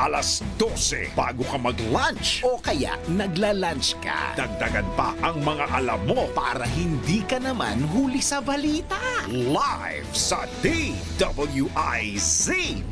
alas 12 bago ka mag-lunch. O kaya nagla-lunch ka. Dagdagan pa ang mga alam mo Para hindi ka naman huli sa balita. live sa DWIZ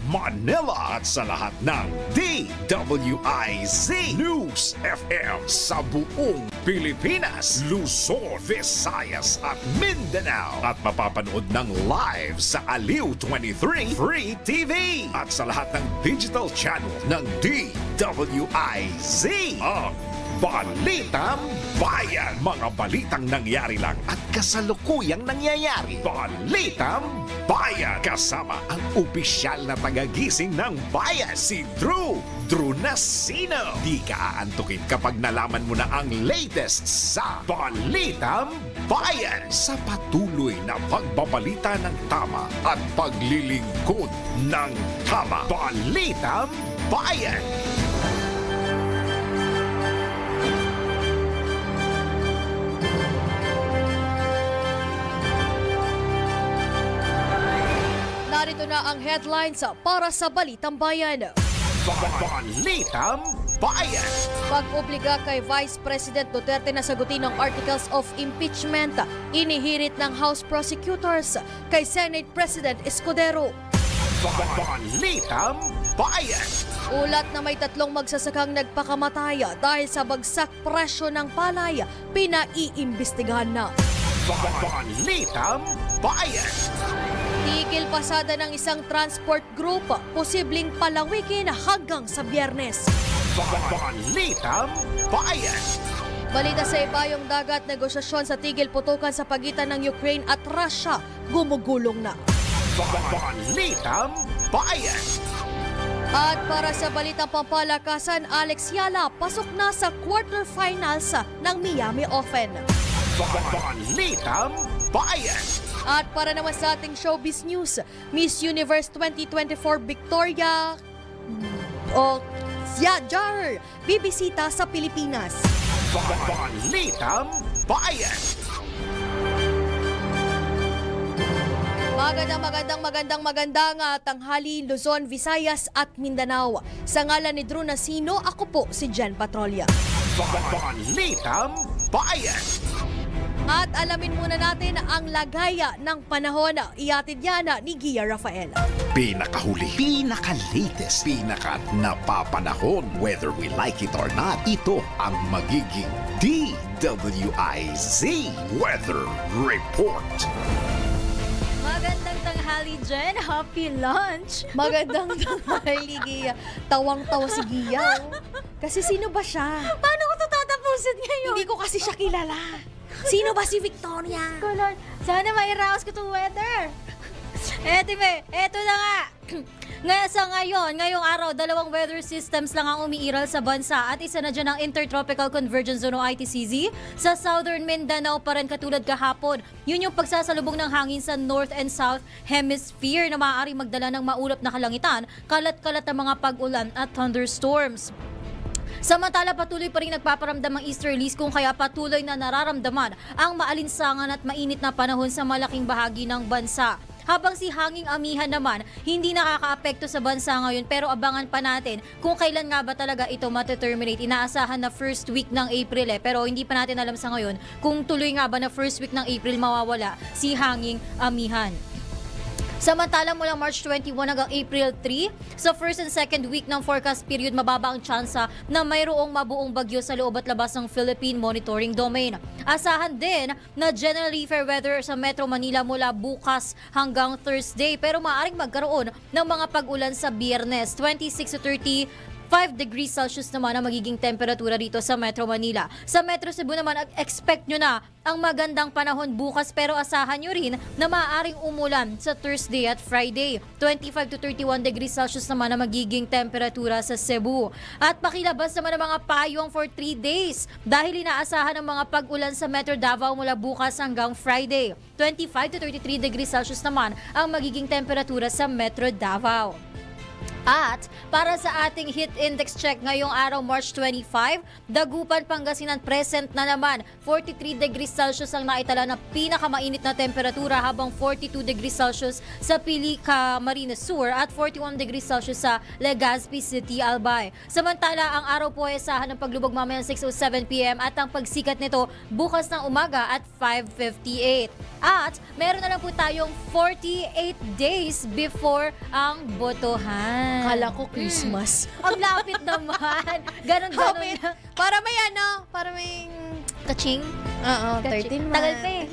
Manila at sa lahat ng DWIZ News FM sa buong Pilipinas, Luzon, Visayas at Mindanao. At mapapanood ng live sa Aliw 23 Free TV at sa lahat ng digital channel ng DWIZ. Ang Balitang Bayan. Mga balitang nangyari lang at kasalukuyang nangyayari. Balitang Bayan. Kasama ang opisyal na tagagising ng bayan, si Drew Nasino. Di ka aantukin kapag nalaman mo na ang latest sa Balitang Bayan. Sa patuloy na pagbabalita ng tama at paglilingkod ng tama. Balitang Bayan. Narito na ang headlines para sa Balitang Bayan. Balitang Bayan. Pag-obliga kay Vice President Duterte na sagutin ang Articles of Impeachment, inihirit ng House Prosecutors kay Senate President Escudero. Balitang Bayan. Ulat na may 3 magsasakang nagpakamatay dahil sa bagsak presyo ng palay, pinaiimbestigahan na. Balitang Bayan. Tigil pasada ng isang transport group, posibleng palawikin hanggang sa Biyernes. Balitang Bayan. Balita sa ibayong dagat, negosasyon sa tigil putukan sa pagitan ng Ukraine at Russia gumugulong na. Balitang Bayan. At para sa balitang pampalakasan, Alex Yala pasok na sa quarterfinals ng Miami Open. Balitang Bayan. At para naman sa ating showbiz news, Miss Universe 2024 Victoria Jar bibisita sa Pilipinas. Balitang Bayan. Magandang tanghali Luzon, Visayas at Mindanao. Sa ngalan ni Drew Nasino, ako po si Jen Patrolya. Balitang Bayan. At alamin muna natin ang lagaya ng panahon. Iatid yan ni Gia Rafael. Pinakahuli, pinaka-latest, pinaka-napapanahon. Whether we like it or not, ito ang magiging DWIZ Weather Report. Magandang tanghali, Jen. Happy lunch. Magandang tanghali, Gia. Tawang-tawa si Gia. Kasi sino ba siya? Paano ko ito tatapusin ngayon? Hindi ko kasi siya kilala. Sino ba si Victoria? Ko, Lord. Sana mairaos ko itong weather. Eto na nga. Ngayong araw, 2 weather systems lang ang umiiral sa bansa at isa na dyan ang Intertropical Convergence Zone o ITCZ. Sa Southern Mindanao pa rin katulad kahapon. Yun yung pagsasalubong ng hangin sa North and South Hemisphere na maaaring magdala ng maulap na kalangitan, kalat-kalat na mga pag-ulan at thunderstorms. Samantala, patuloy pa rin nagpaparamdam ang easterlies kung kaya patuloy na nararamdaman ang maalinsangan at mainit na panahon sa malaking bahagi ng bansa. Habang si hanging amihan naman, hindi nakakaapekto sa bansa ngayon pero abangan pa natin kung kailan nga ba talaga ito mateterminate. Inaasahan na first week ng April pero hindi pa natin alam sa ngayon kung tuloy nga ba na first week ng April mawawala si hanging amihan. Samantala mula March 21 hanggang April 3, sa first and second week ng forecast period, mababa ang tsansa na mayroong mabuong bagyo sa loob at labas ng Philippine Monitoring Domain. Asahan din na generally fair weather sa Metro Manila mula bukas hanggang Thursday pero maaaring magkaroon ng mga pag-ulan sa Biyernes. 26 to 5 degrees Celsius naman ang magiging temperatura dito sa Metro Manila. Sa Metro Cebu naman, expect nyo na ang magandang panahon bukas pero asahan nyo rin na maaaring umulan sa Thursday at Friday. 25 to 31 degrees Celsius naman ang magiging temperatura sa Cebu. At pakilabas naman ang mga payong for 3 days dahil inaasahan ang mga pag-ulan sa Metro Davao mula bukas hanggang Friday. 25 to 33 degrees Celsius naman ang magiging temperatura sa Metro Davao. At para sa ating heat index check ngayong araw, March 25, Dagupan, Pangasinan present na naman. 43 degrees Celsius ang naitala na pinakamainit na temperatura, habang 42 degrees Celsius sa Pili, Camarines Sur at 41 degrees Celsius sa Legazpi City, Albay. Samantala, ang araw po ay asahan ng paglubog mamayang 6:07 PM at ang pagsikat nito bukas ng umaga at 5:58. At meron na lang po tayong 48 days before ang botohan. Kala ko Christmas. Ang lapit naman. Ganon-ganon Kapit. lang. Para may Kaching? Oo, Kaching. 13 months. Tagal pa eh.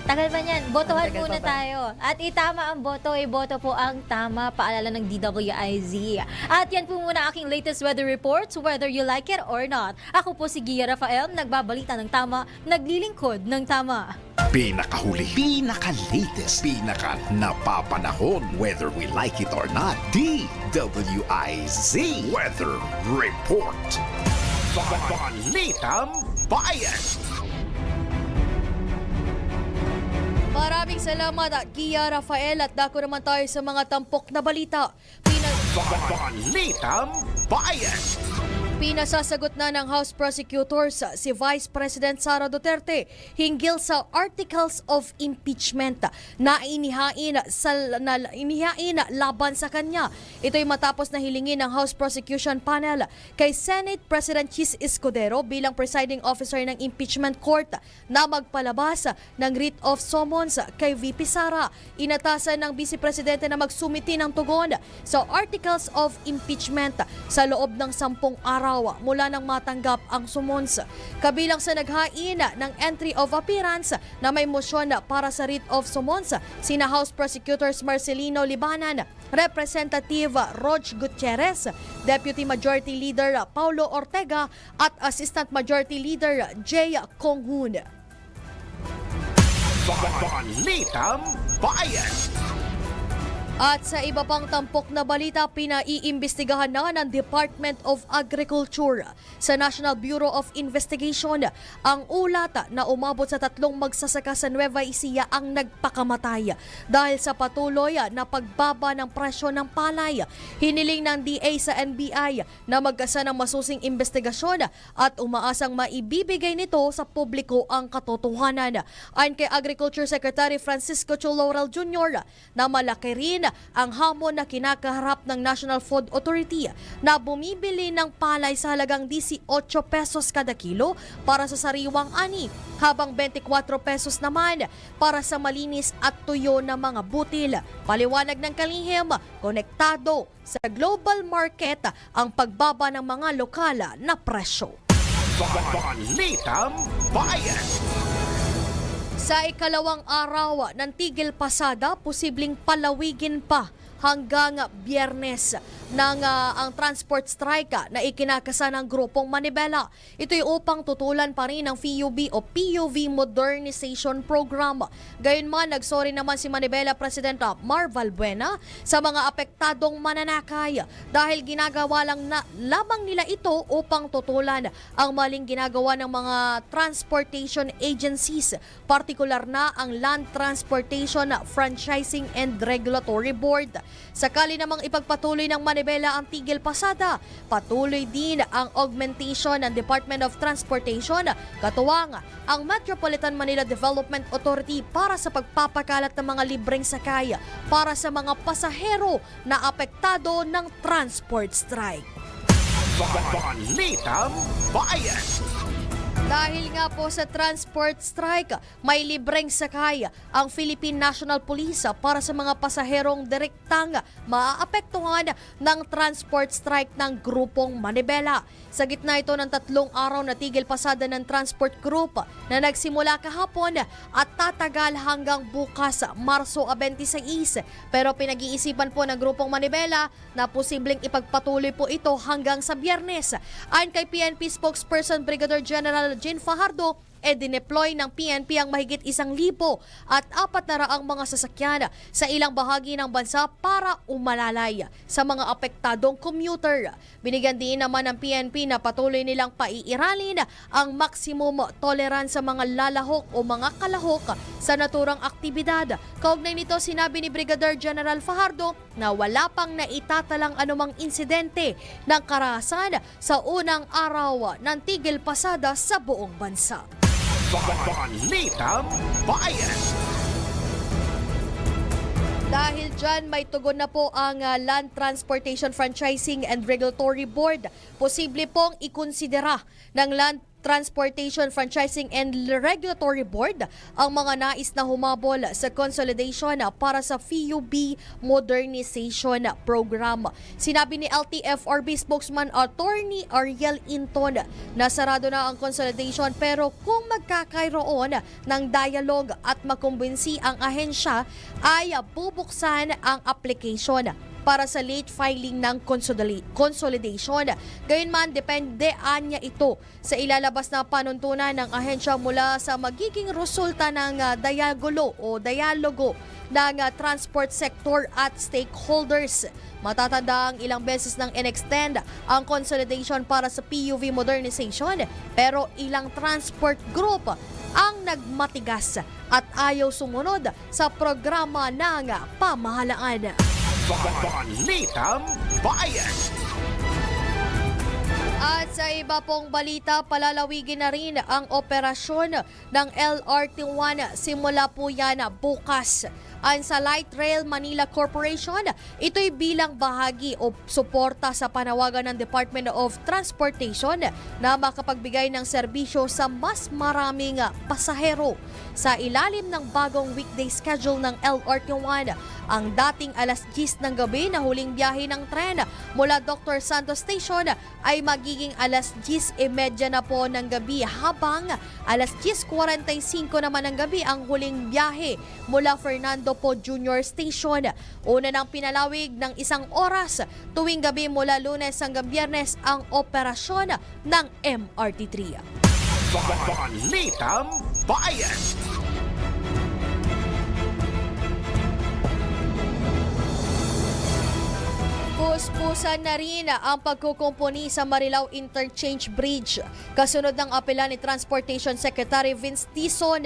Tagal pa yan. Botohan Tagal muna pa ba? tayo. At itama ang boto, boto po ang tama. Paalala ng DWIZ. At yan po muna aking latest weather reports, whether you like it or not. Ako po si Gia Rafael, nagbabalita ng tama, naglilingkod ng tama. Pinakahuli, pinaka-latest, pinaka-napapanahon, whether we like it or not. DWIZ Weather Report. Balitang Bayan. Maraming salamat, Gia Rafael, at dako naman tayo sa mga tampok na balita. Balitang Bayan. Pinasasagot na ng House Prosecutors si Vice President Sara Duterte hinggil sa articles of impeachment na inihain laban sa kanya. Ito'y matapos na hilingin ng House Prosecution Panel kay Senate President Chis Escudero bilang presiding officer ng impeachment court na magpalabas ng writ of summons kay VP Sara. Inatasan ng Vice Presidente na magsumiti ng tugon sa articles of impeachment sa loob ng 10 araw mula nang matanggap ang summons. Kabilang sa naghain ng entry of appearance na may motion para sa writ of summons sina House Prosecutors Marcelino Libanan, Representative Rog Gutierrez, Deputy Majority Leader Paulo Ortega at Assistant Majority Leader Jay Konghun. Balitang Bayan. At sa iba pang tampok na balita, pinaiimbestigahan na ng Department of Agriculture sa National Bureau of Investigation ang ulat na umabot sa 3 magsasaka sa Nueva Ecija ang nagpakamatay dahil sa patuloy na pagbaba ng presyo ng palay. Hiniling ng DA sa NBI na magkasa ng masusing investigasyon at umaasang maibibigay nito sa publiko ang katotohanan. Ayon kay Agriculture Secretary Francisco Chu Laurel Jr. na malaki rin ang hamon na kinakaharap ng National Food Authority na bumibili ng palay sa halagang 18 pesos kada kilo para sa sariwang ani, habang 24 pesos naman para sa malinis at tuyo na mga butil. Paliwanag ng kalihim, konektado sa global market ang pagbaba ng mga lokal na presyo. Balitang Bayan. Sa ikalawang araw ng tigil pasada, posibleng palawigin pa hanggang Biyernes ng ang transport strike na ikinakasa ng grupong Manibela. Ito'y upang tutulan pa rin ang PUV o PUV Modernization Program. Gayunman, nagsori naman si Manibela President Mar Valbuena sa mga apektadong mananakay dahil ginagawa lang na labang nila ito upang tutulan ang maling ginagawa ng mga transportation agencies, partikular na ang Land Transportation Franchising and Regulatory Board. Sakali namang ipagpatuloy ng Manibela ang tigil pasada, patuloy din ang augmentation ng Department of Transportation, katuwang ang Metropolitan Manila Development Authority para sa pagpapakalat ng mga libreng sakay para sa mga pasahero na apektado ng transport strike. Balitang Bayan. Dahil nga po sa transport strike, may libreng sakay ang Philippine National Police para sa mga pasaherong direktang maaapektuhan ng transport strike ng grupong Manibela. Sa gitna ito ng 3 araw na tigil pasada ng transport group na nagsimula kahapon at tatagal hanggang bukas, Marso 26. Pero pinag-iisipan po ng grupong Manibela na posibleng ipagpatuloy po ito hanggang sa Biyernes. Ayon kay PNP spokesperson Brigadier General Jean Fajardo, dineploy ng PNP ang mahigit 1,000 at 400 mga sasakyan sa ilang bahagi ng bansa para umalalay sa mga apektadong commuter. Binigyan din naman ng PNP na patuloy nilang paiiralin ang maximum tolerance sa mga lalahok o mga kalahok sa naturang aktibidad. Kaugnay nito, sinabi ni Brigadier General Fajardo na wala pang naitatalang anumang insidente ng karahasan sa unang araw ng tigil pasada sa buong bansa. Balitang Bayan. Dahil dyan, may tugon na po ang Land Transportation Franchising and Regulatory Board. Posible pong ikonsidera ng Land Transportation Franchising and Regulatory Board ang mga nais na humabol sa consolidation para sa PUB Modernization Program. Sinabi ni LTFRB spokesman Attorney Ariel Inton na sarado na ang consolidation, pero kung magkakaroon ng dialogue at makumbinsi ang ahensya ay bubuksan ang application para sa late filing ng consolidation. Gayunman, dependean niya ito sa ilalabas na panuntunan ng ahensya mula sa magiging resulta ng dialogo ng transport sector at stakeholders. Matatanda ang ilang beses nang in-extend ang consolidation para sa PUV modernization, pero ilang transport group ang nagmatigas at ayaw sumunod sa programa ng pamahalaan. Balitang Bayan. At sa iba pong balita, palalawigin na rin ang operasyon ng LRT-1 simula po yan bukas. Ayon sa Light Rail Manila Corporation, ito'y bilang bahagi o suporta sa panawagan ng Department of Transportation na makapagbigay ng serbisyo sa mas maraming pasahero. Sa ilalim ng bagong weekday schedule ng LRT-1, ang dating alas 10 ng gabi na huling biyahe ng tren mula Dr. Santos Station ay magiging alas 10:30 na po ng gabi, habang alas 10:45 naman ng gabi ang huling biyahe mula Fernando Po Jr. Station. Una nang pinalawig ng 1 oras tuwing gabi mula Lunes hanggang Biyernes ang operasyon ng MRT3. Balitang Bayan. Puspusan na rin ang pagkukumpuni sa Marilao Interchange Bridge. Kasunod ng apela ni Transportation Secretary Vince Tison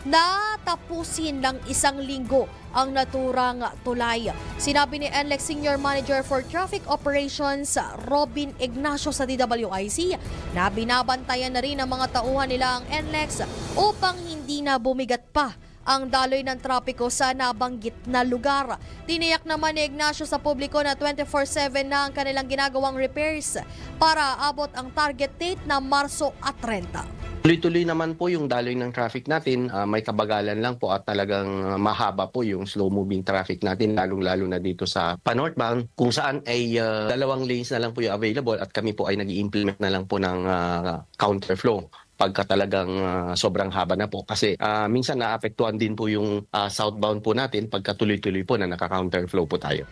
na tapusin ng 1 linggo ang naturang tulay. Sinabi ni NLEX Senior Manager for Traffic Operations Robin Ignacio sa DWIC na binabantayan na rin ng mga tauhan nila ang NLEX upang hindi na bumigat pa ang daloy ng trapiko sa nabanggit na lugar. Tiniyak naman ni Ignacio sa publiko na 24/7 na ang kanilang ginagawang repairs para abot ang target date na Marso at 30. Tuloy-tuloy naman po yung daloy ng traffic natin. May kabagalan lang po at talagang mahaba po yung slow-moving traffic natin, lalong-lalo na dito sa pa-northbound, kung saan ay 2 lanes na lang po yung available at kami po ay nag-i-implement na lang po ng counterflow pagka talagang sobrang haba na po. Kasi minsan naapektuhan din po yung southbound po natin pagka tuloy-tuloy po na naka-counterflow po tayo.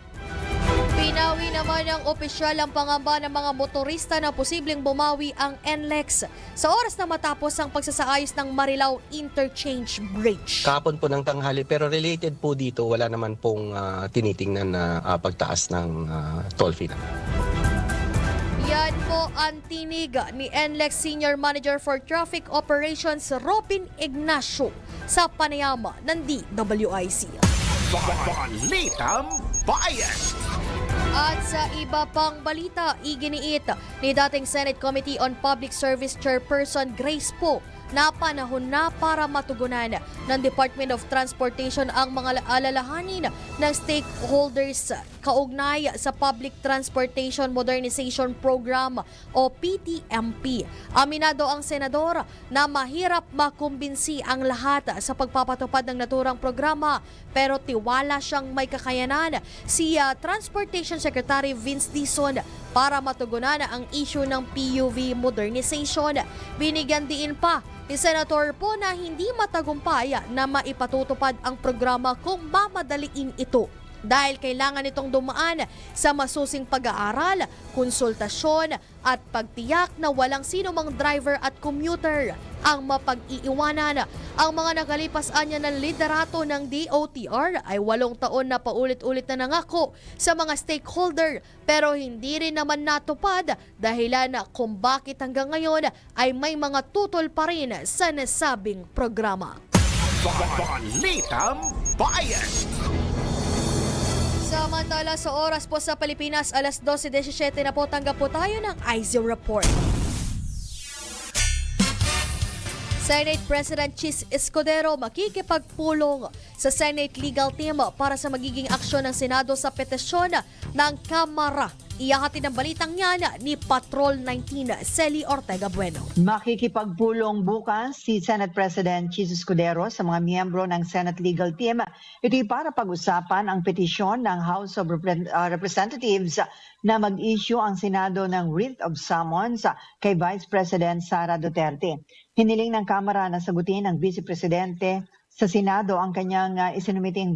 Pinawi naman ng opisyal ang pangamba ng mga motorista na posibleng bumawi ang NLEX sa oras na matapos ang pagsasaayos ng Marilao Interchange Bridge. Kahapon po ng tanghali, pero related po dito, wala naman pong tinitingnan na pagtaas ng toll fee na. Yan po ang tinig ni NLEX Senior Manager for Traffic Operations Robin Ignacio sa panayama ng DWIC. Balitang Bayan. At sa iba pang balita, iginiit ni dating Senate Committee on Public Service Chairperson Grace Poe na panahon na para matugunan ng Department of Transportation ang mga alalahanin ng stakeholders kaugnay sa Public Transportation Modernization Program o PTMP. Aminado ang senador na mahirap makumbinsi ang lahat sa pagpapatupad ng naturang programa, pero tiwala siyang may kakayanan si Transportation Secretary Vince Dizon para matugunan ang issue ng PUV modernization. Binigyan diin pa ni Senator Poe na hindi matagumpay na maipatutupad ang programa kung mamadaliin ito. dahil kailangan itong dumaan sa masusing pag-aaral, konsultasyon at pagtiyak na walang sino mang driver at commuter ang mapag-iiwanan. Ang mga nakalipas anya ng liderato ng DOTR ay 8 taon na paulit-ulit na nangako sa mga stakeholder pero hindi rin naman natupad dahilan na kung bakit hanggang ngayon ay may mga tutol pa rin sa nasabing programa. Balitang Bayan. Samantala sa oras po sa Pilipinas, alas 12:17 na po, tanggap po tayo ng IZ Report. Senate President Chis Escudero makikipagpulong sa Senate Legal Team para sa magiging aksyon ng Senado sa petisyon ng Kamara. Iyahatid ang balitang yan ni Patrol 19, Celi Ortega Bueno. Makikipagpulong bukas si Senate President Chis Escudero sa mga miyembro ng Senate Legal Team. Ito'y para pag-usapan ang petisyon ng House of Representatives na mag-issue ang Senado ng writ of summons kay Vice President Sara Duterte. Hiniling ng Kamara na sagutin ng Vice Presidente sa Senado ang kanilang isinumite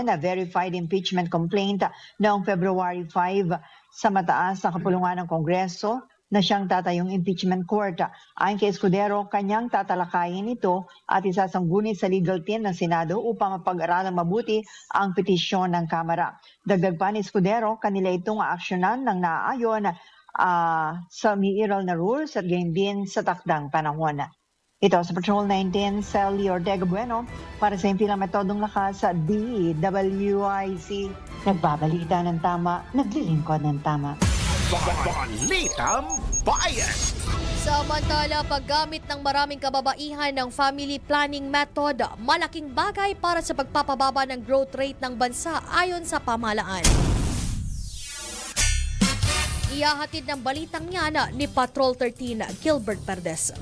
na verified impeachment complaint noong February 5 sa mataas na kapulungan ng Kongreso na siyang tatayong impeachment court. Ayon kay Escudero, kanyang tatalakayin ito at isasangguni sa legal team ng Senado upang mapag-aralang mabuti ang petisyon ng Kamara. Dagdag pa ni Escudero, kanila itong aaksyonan ng naaayon sa umiiral na rules at gayon din sa takdang panahon. Ito sa Patrol 19, Celi Ortega Bueno para sa impilang metodong lakas sa DWIC. Nagbabalita ng tama, naglilingkod ng tama. Balitang Bayan. Samantala, paggamit ng maraming kababaihan ng family planning method, malaking bagay para sa pagpapababa ng growth rate ng bansa ayon sa pamahalaan. Iyahatid ng balitang yan ni Patrol 13, Gilbert Perdes.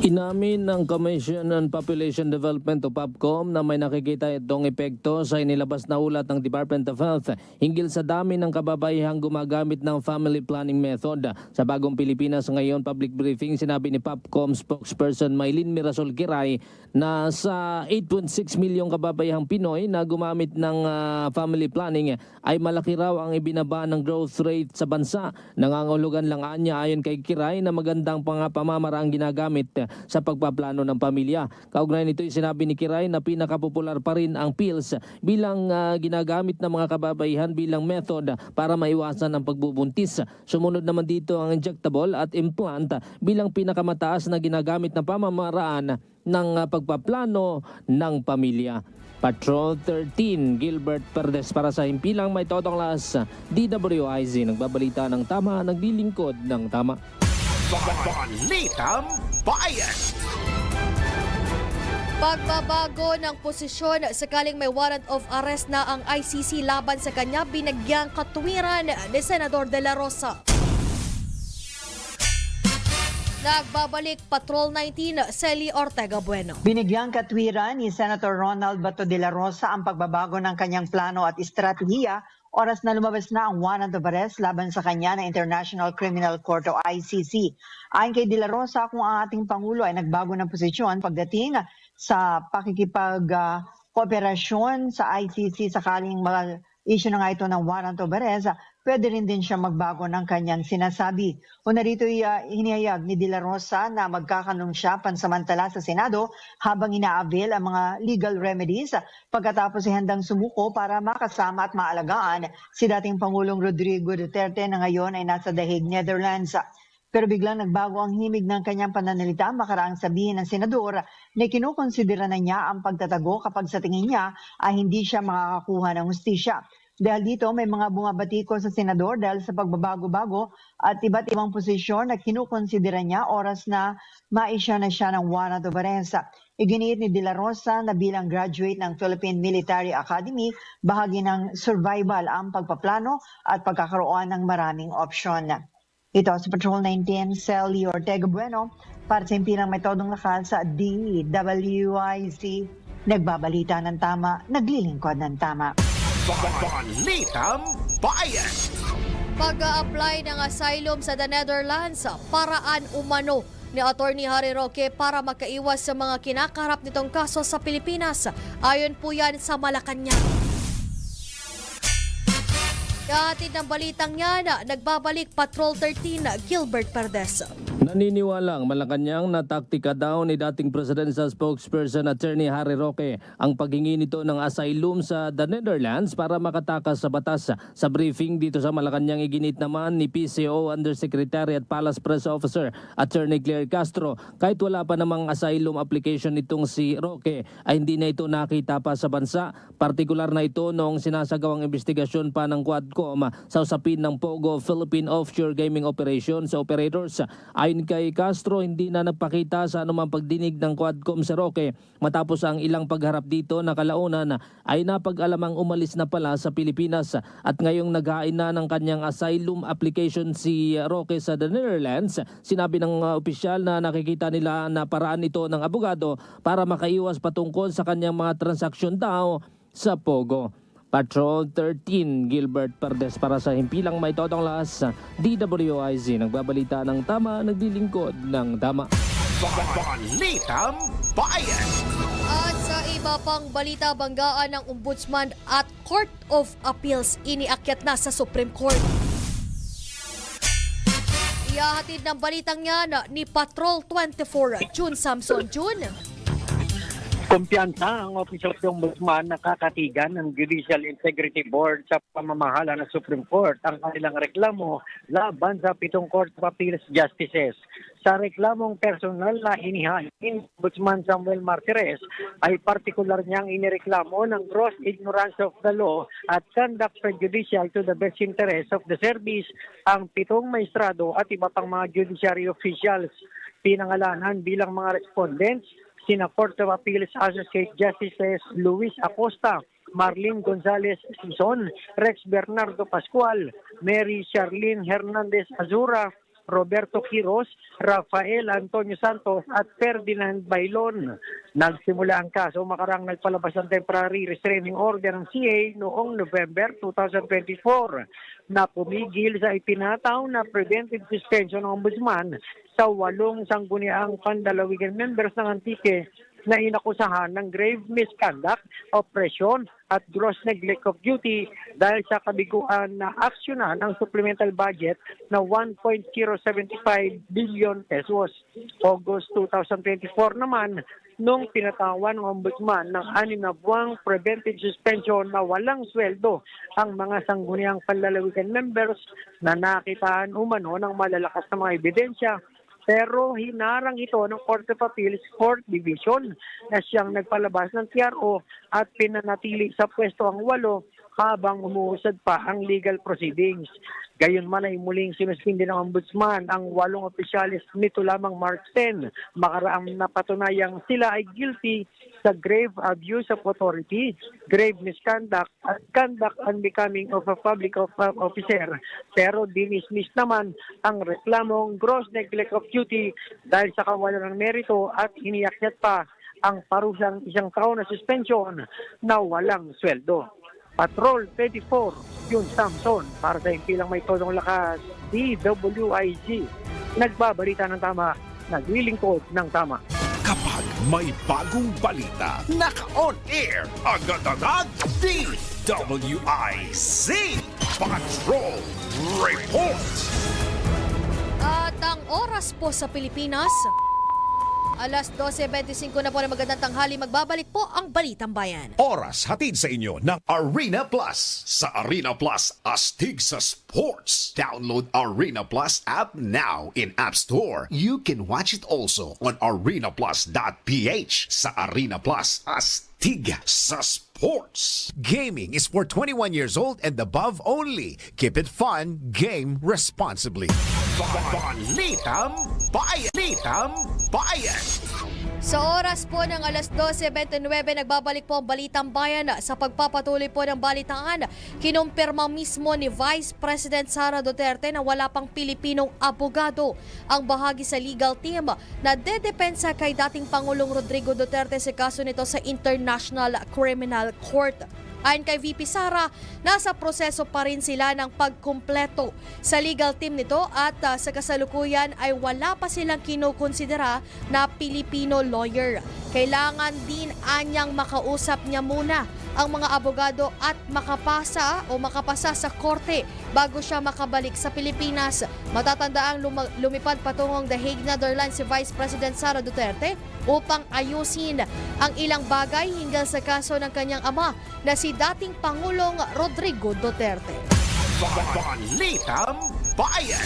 Inamin ng Commission on Population Development o POPCOM na may nakikita itong epekto sa inilabas na ulat ng Department of Health hinggil sa dami ng kababaihang gumagamit ng family planning method. Sa Bagong Pilipinas ngayon public briefing, sinabi ni POPCOM spokesperson Maylin Mirasol Kiray na sa 8.6 milyong kababaihang Pinoy na gumamit ng family planning ay malaki raw ang ibinaba ng growth rate sa bansa. Nangangahulugan lang anya ayon kay Kiray na magandang pamamaraang ginagamit sa pagpaplano ng pamilya. Kaugnay nito sinabi ni Kiray na pinakapopular pa rin ang pills bilang ginagamit ng mga kababaihan bilang method para maiwasan ang pagbubuntis. Sumunod naman dito ang injectable at implant bilang pinakamataas na ginagamit na pamamaraan ng pagpaplano ng pamilya. Patrol 13, Gilbert Perdes para sa himpilang may totong las DWIZ. Nagbabalita ng tama, naglilingkod ng tama. Balitang Bayan. Pagbabago ng posisyon sakaling may warrant of arrest na ang ICC laban sa kanya, binagyang katuwiran ni Senador De La Rosa. Nagbabalik Patrol 19, Celi Ortega Bueno. Binigyang katwiran ni Senator Ronald Bato de la Rosa ang pagbabago ng kanyang plano at estratehiya oras na lumabas na ang warrant of arrest laban sa kanya ng International Criminal Court o ICC. Ayon kay de la Rosa, kung ang ating Pangulo ay nagbago ng posisyon pagdating sa pakikipag-kooperasyon sa ICC sakaling mag-issue na nga ito ng warrant of arrest, pwede rin din siya magbago ng kanyang sinasabi. Una rito hinihayag ni De La Rosa na magkakanong siya pansamantala sa Senado habang ina-avail ang mga legal remedies pagkatapos ay handang sumuko para makasama at maalagaan si dating Pangulong Rodrigo Duterte na ngayon ay nasa The Hague, Netherlands. Pero biglang nagbago ang himig ng kanyang pananalita makaraang sabihin ng senador na kinukonsidera na niya ang pagtatago kapag sa tingin niya ay hindi siya makakakuha ng hustisya. Dahil dito may mga bumabatiko sa senador dahil sa pagbabago-bago at iba't ibang posisyon na kinukonsidera niya oras na maisya na siya ng warrant of arrest. Iginiit ni De La Rosa na bilang graduate ng Philippine Military Academy, bahagi ng survival ang pagpaplano at pagkakaroon ng maraming opsyon. Ito sa Patrol 19, Celi Ortega Bueno para sa impilang metodong lakal sa DWIC. Nagbabalita ng tama, naglilingkod ng tama. Balitang Bayan. Pag-a-apply ng asylum sa The Netherlands, paraan umano ni Attorney Harry Roque para makaiwas sa mga kinakaharap nitong kaso sa Pilipinas. Ayon po yan sa Malacanang. Kahatid ng balitang yan, nagbabalik Patrol 13 Gilbert Perdes. Naniniwala ang Malacanang na taktika daw ni dating presidential spokesperson Attorney Harry Roque ang paghingi nito ng asylum sa the Netherlands para makatakas sa batas. Sa briefing dito sa Malacanang, iginit naman ni PCO Undersecretary at Palace Press Officer Attorney Claire Castro kahit wala pa namang asylum application nitong si Roque ay hindi na ito nakita pa sa bansa. Partikular na ito noong sinasagawang investigasyon pa ng Quadcom sa usapin ng POGO Philippine Offshore Gaming Operations sa operators. Ayon kay Castro, hindi na nagpakita sa anumang pagdinig ng Quadcom si Roque matapos ang ilang pagharap dito na kalaunan ay napag-alamang umalis na pala sa Pilipinas at ngayong naghain na ng kanyang asylum application si Roque sa the Netherlands. Sinabi ng opisyal na nakikita nila na paraan ito ng abogado para makaiwas patungkol sa kanyang mga transaksyon daw sa POGO. Patrol 13 Gilbert Perdes para sa himpilang may totong lahas. DWIZ nagbabalita ng tama, naglilingkod ng tama. Balitang Bayan. At sa iba pang balita, banggaan ng Ombudsman at Court of Appeals iniakyat na sa Supreme Court. Ihahatid ng balitang yan ni Patrol 24 June Samson. June. Kumpiyansa ang Office of the Ombudsman na kakatigan ng Judicial Integrity Board sa pamamahala ng Supreme Court ang kanilang reklamo laban sa 7 Court of Appeals Justices. Sa reklamong personal na inihain ni Ombudsman Samuel Martires ay partikular niyang inireklamo ng gross ignorance of the law at conduct prejudicial to the best interest of the service ang 7 maestrado at iba pang mga judiciary officials. Pinangalanan bilang mga respondents sina Court of Appeals Associate Justices Luis Acosta, Marlene Gonzalez Sison, Rex Bernardo Pascual, Mary Charlene Hernandez Azura, Roberto Quiros, Rafael Antonio Santos at Ferdinand Bailon. Nagsimula ang kaso makarang nagpalabas ng temporary restraining order ng CA noong November 2024 na pumigil sa ipinataw na preventive suspension ng Ombudsman sa 8 sangguniang pandalawigan members ng Antique na inakusahan ng grave misconduct, oppression at gross neglect of duty dahil sa kabiguan na aksyonan ang supplemental budget na 1.075 billion pesos. August 2024 naman, nung pinatawan ng Ombudsman ng 6 na buwang preventive suspension na walang sweldo ang mga sangguniang panlalawigan members na nakitaan umano ng malalakas na mga ebidensya. Pero hinarang ito ng Court of Appeals Fourth Division na siyang nagpalabas ng TRO at pinanatili sa pwesto ang 8 habang umuusad pa ang legal proceedings. Gayunman ay muling sinuspindi ng Ombudsman ang 8 opisyalis nito lamang March 10. Makaraang napatunayang sila ay guilty sa grave abuse of authority, grave misconduct at conduct unbecoming of a public officer. Pero dinismiss naman ang reklamong gross neglect of duty dahil sa kawalan ng merito at iniakyat pa ang parusang 1 taon na suspension na walang sweldo. Patrol 24, June Samson, para sa himpilang may todong lakas, DWIZ. Nagbabalita ng tama, naglilingkod ng tama. Kapag may bagong balita, naka-on air, agad-agad, DWIZ Patrol Report. At ang oras po sa Pilipinas, alas 12:25 na po na magandang tanghali. Magbabalik po ang Balitang Bayan. Oras hatid sa inyo ng Arena Plus. Sa Arena Plus, astig sa sports. Download Arena Plus app now in App Store. You can watch it also on arenaplus.ph. Sa Arena Plus, astig sa sports. Gaming is for 21 years old and above only. Keep it fun. Game responsibly. Balitang Bayan. Balitang Bayan. Sa oras po ng alas 12:29, nagbabalik po ang Balitang Bayan. Sa pagpapatuloy po ng balitaan, kinumpirma mismo ni Vice President Sara Duterte na wala pang Pilipinong abogado ang bahagi sa legal team na dedepensa kay dating Pangulong Rodrigo Duterte sa kaso nito sa International Criminal Court. Ayon kay VP Sara, nasa proseso pa rin sila ng pagkumpleto sa legal team nito at sa kasalukuyan ay wala pa silang kinukonsidera na Pilipino lawyer. Kailangan din anyang makausap niya muna ang mga abogado at makapasa sa korte bago siya makabalik sa Pilipinas. Matatandaang lumipad patungong The Hague, Netherlands si Vice President Sara Duterte upang ayusin ang ilang bagay hinggil sa kaso ng kanyang ama na si dating Pangulong Rodrigo Duterte. Balitang Bayan.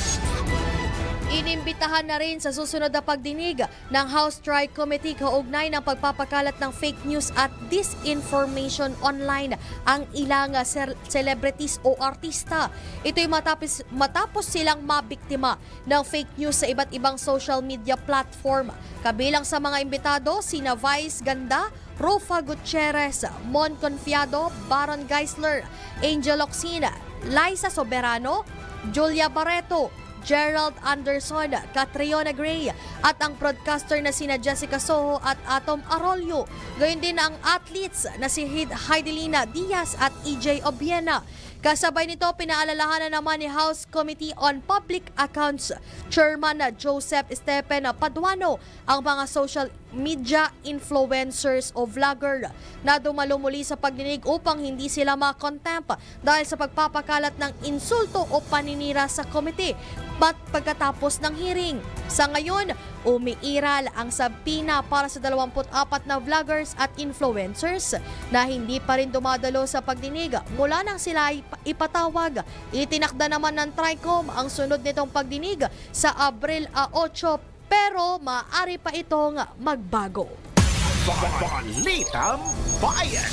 Inimbitahan na rin sa susunod na pagdinig ng House Tri-Committee kaugnay ng pagpapakalat ng fake news at disinformation online ang ilang celebrities o artista. Ito'y matapos silang mabiktima ng fake news sa iba't ibang social media platform. Kabilang sa mga imbitado, sina Vice Ganda, Rufa Gutierrez, Mon Confiado, Baron Geisler, Angel Oxina, Liza Soberano, Julia Barreto, Gerald Anderson, Catriona Gray at ang broadcaster na sina Jessica Soho at Atom Arroyo. Gayon din ang athletes na si Heidelina Diaz at EJ Obiena. Kasabay nito, pinaalalahanan naman ni House Committee on Public Accounts Chairman Joseph Stephen Paduano ang mga social media influencers o vlogger na dumalo muli sa pagdinig upang hindi sila makontempt dahil sa pagpapakalat ng insulto o paninira sa komite pagkatapos ng hearing. Sa ngayon, umiiral ang sabina para sa 24 na vloggers at influencers na hindi pa rin dumadalo sa pagdinig mula nang sila ipatawag. Itinakda naman ng TRICOM ang sunod nitong pagdinig sa Abril 8 pero maaari pa itong magbago. Balitang Bayan.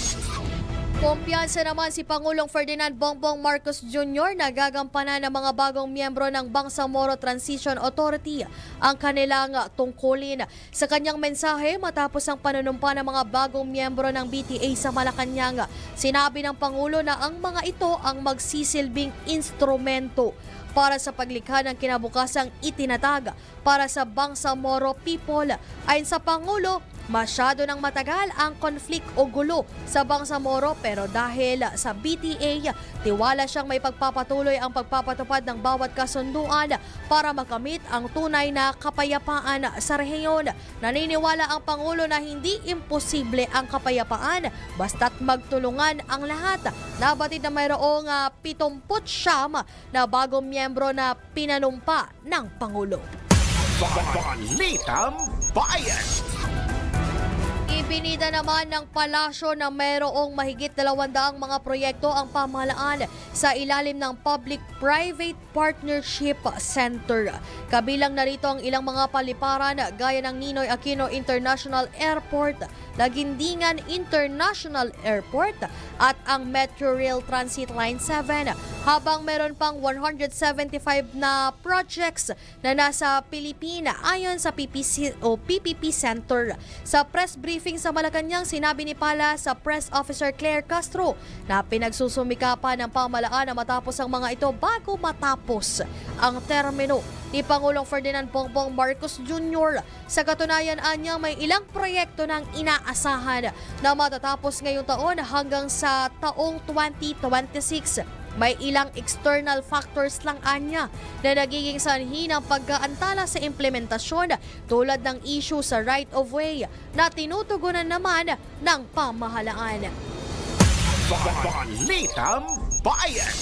Kumpiyansa naman si Pangulong Ferdinand Bongbong Marcos Jr. na gagampanan ng mga bagong miyembro ng Bangsamoro Transition Authority ang kanilang tungkulin. Sa kanyang mensahe matapos ang panunumpa ng mga bagong miyembro ng BTA sa Malacanang, sinabi ng Pangulo na ang mga ito ang magsisilbing instrumento para sa paglikha ng kinabukasang itinatag para sa Bangsamoro people. Ayon sa Pangulo, masyado nang matagal ang konflik o gulo sa Bangsamoro pero dahil sa BTA, tiwala siyang may pagpapatuloy ang pagpapatupad ng bawat kasunduan para makamit ang tunay na kapayapaan sa rehiyon. Naniniwala ang Pangulo na hindi imposible ang kapayapaan basta't magtulungan ang lahat. Nabatid na mayroong 79 na bagong miyembro na pinanumpa ng Pangulo. Balitang Bayan. Ibinida naman ng palasyo na mayroong mahigit 200 mga proyekto ang pamahalaan sa ilalim ng Public-Private Partnership Center. Kabilang narito ang ilang mga paliparan gaya ng Ninoy Aquino International Airport, Lagindingan International Airport at ang Metro Rail Transit Line 7. Habang meron pang 175 na projects na nasa Pilipina ayon sa PPP Center. Sa press briefing sa Malacanang, sinabi ni Pala sa Press Officer Claire Castro na pinagsusumikapan ng pamahalaan na matapos ang mga ito bago matapos ang termino ni Pangulong Ferdinand Bongbong Marcos Jr. Sa katunayan, anya may ilang proyekto ng inaasahan na matatapos ngayong taon hanggang sa taong 2026. May ilang external factors lang anya na nagiging sanhi ng pag-aantala sa implementasyon tulad ng issue sa right-of-way na tinutugunan naman ng pamahalaan. Balitang Bayan.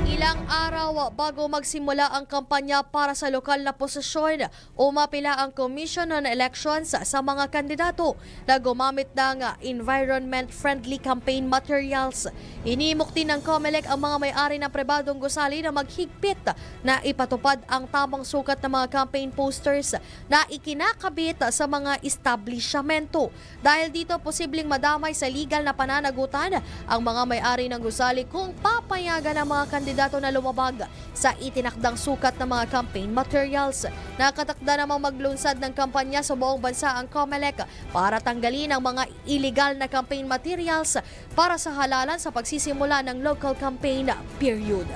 Ilang araw bago magsimula ang kampanya para sa lokal na posisyon, umapila ang Commission on Elections sa mga kandidato na gumamit ng environment-friendly campaign materials. Inimok din ng COMELEC ang mga may-ari ng pribadong gusali na maghigpit na ipatupad ang tamang sukat ng mga campaign posters na ikinakabit sa mga establishmento. Dahil dito, posibleng madamay sa legal na pananagutan ang mga may-ari ng gusali kung papayagan ang mga kandidato na lumabag sa itinakdang sukat ng mga campaign materials. Nakatakda namang maglunsad ng kampanya sa buong bansa ang COMELEC para tanggalin ang mga illegal na campaign materials para sa halalan sa pagsisimula ng local campaign period.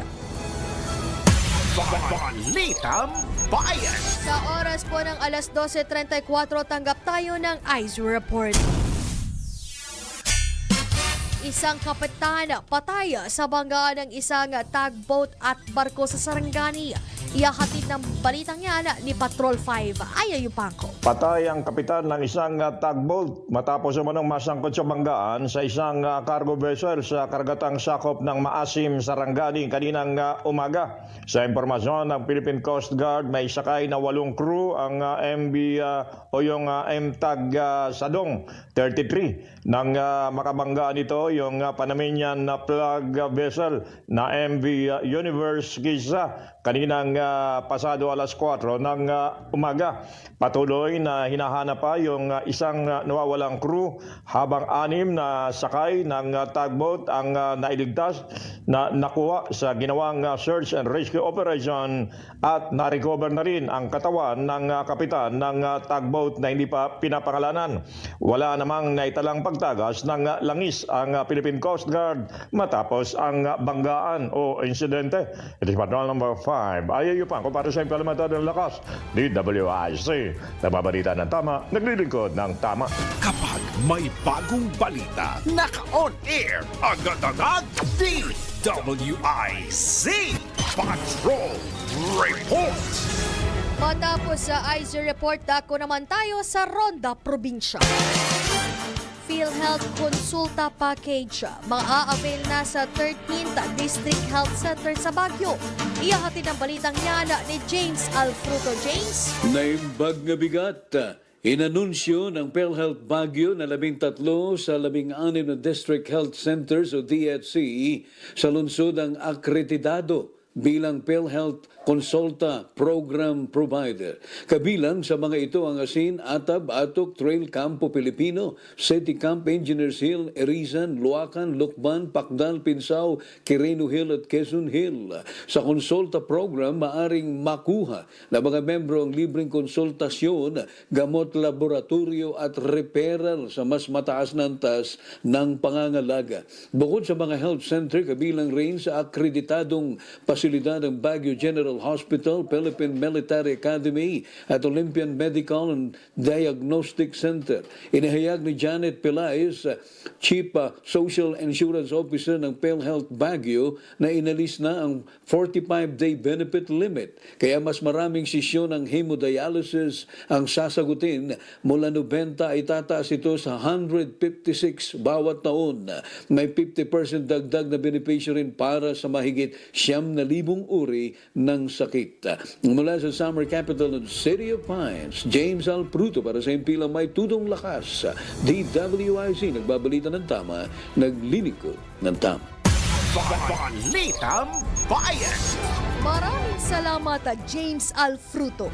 Balitang Bayan. Sa oras po ng alas 12:34, tanggap tayo ng ICE Report. Isang kapitan patay sa banggaan ng isang tugboat at barko sa Sarangani. Ihahatid ng balitang yan ni Patrol 5. Ayaw yung pangko. Patay ang kapitan ng isang tugboat matapos umanong masangkot sa banggaan sa isang cargo vessel sa kargatang sakop ng Maasim, Sarangani kaninang umaga. Sa impormasyon ng Philippine Coast Guard, may sakay na 8 crew ang MV o yung MTAG Sadong 33. Nang makabanggaan ito, yung Panamanian flag vessel na MV Universe Giza kaninang pasado alas 4 ng umaga. Patuloy na hinahanap pa yung isang nawawalang crew habang 6 na sakay ng tugboat ang nailigtas na nakuha sa ginawang search and rescue operation at na-recover na rin ang katawan ng kapitan ng tugboat na hindi pa pinapangalanan. Wala namang naitalang pagtagas ng langis ang Philippine Coast Guard matapos ang banggaan o insidente. It is Patrol number 5. Ayaw pa para sa implementado ng lakas. DWIC. Nababalita ng tama, naglilingkod ng tama. Kapag may bagong balita, naka-on air, agad-agad, DWIZ Patrol Report. Matapos sa IZ Report, dako naman tayo sa Ronda Probinsya. PhilHealth Consulta Package maa-avail na sa 13th District Health Center sa Baguio. Ihahatid ang balitang yan ni James Alfruto. James? Naimbag nga bigat. Inanunsyo ng PhilHealth Baguio na 13 sa 16 na District Health Centers o DHC sa lungsod ang akreditado bilang PhilHealth Consulta Program Provider. Kabilang sa mga ito ang Asin, Atab, Atok, Trail, Campo Pilipino, City Camp, Engineers Hill, Erizan, Luacan, Lukban, Pacdal, Pinsao, Quirino Hill at Quezon Hill. Sa Consulta Program, maaring makuha na mga membro ang libreng konsultasyon, gamot laboratorio at referral sa mas mataas na antas ng pangangalaga. Bukod sa mga health center, kabilang rin sa akreditadong pasilidad ng Baguio General Hospital, Philippine Military Academy at Olympian Medical and Diagnostic Center. Inihayag ni Janet Pelaez, Chief Social Insurance Officer ng PhilHealth Baguio, na inalis na ang 45-day benefit limit. Kaya mas maraming sesyon ng hemodialysis ang sasagutin. Mula 90 ay tataas ito sa 156 bawat taon. May 50% dagdag na benepisyo rin para sa mahigit 9,000 uri ng sakit. Mula sa summer capital ng City of Pines, James Alfruto para sa impilang may tudong lakas. DWIC, nagbabalita ng tama, naglilingkod ng tama. Balitang Bayan. Maraming salamat, James Alfruto.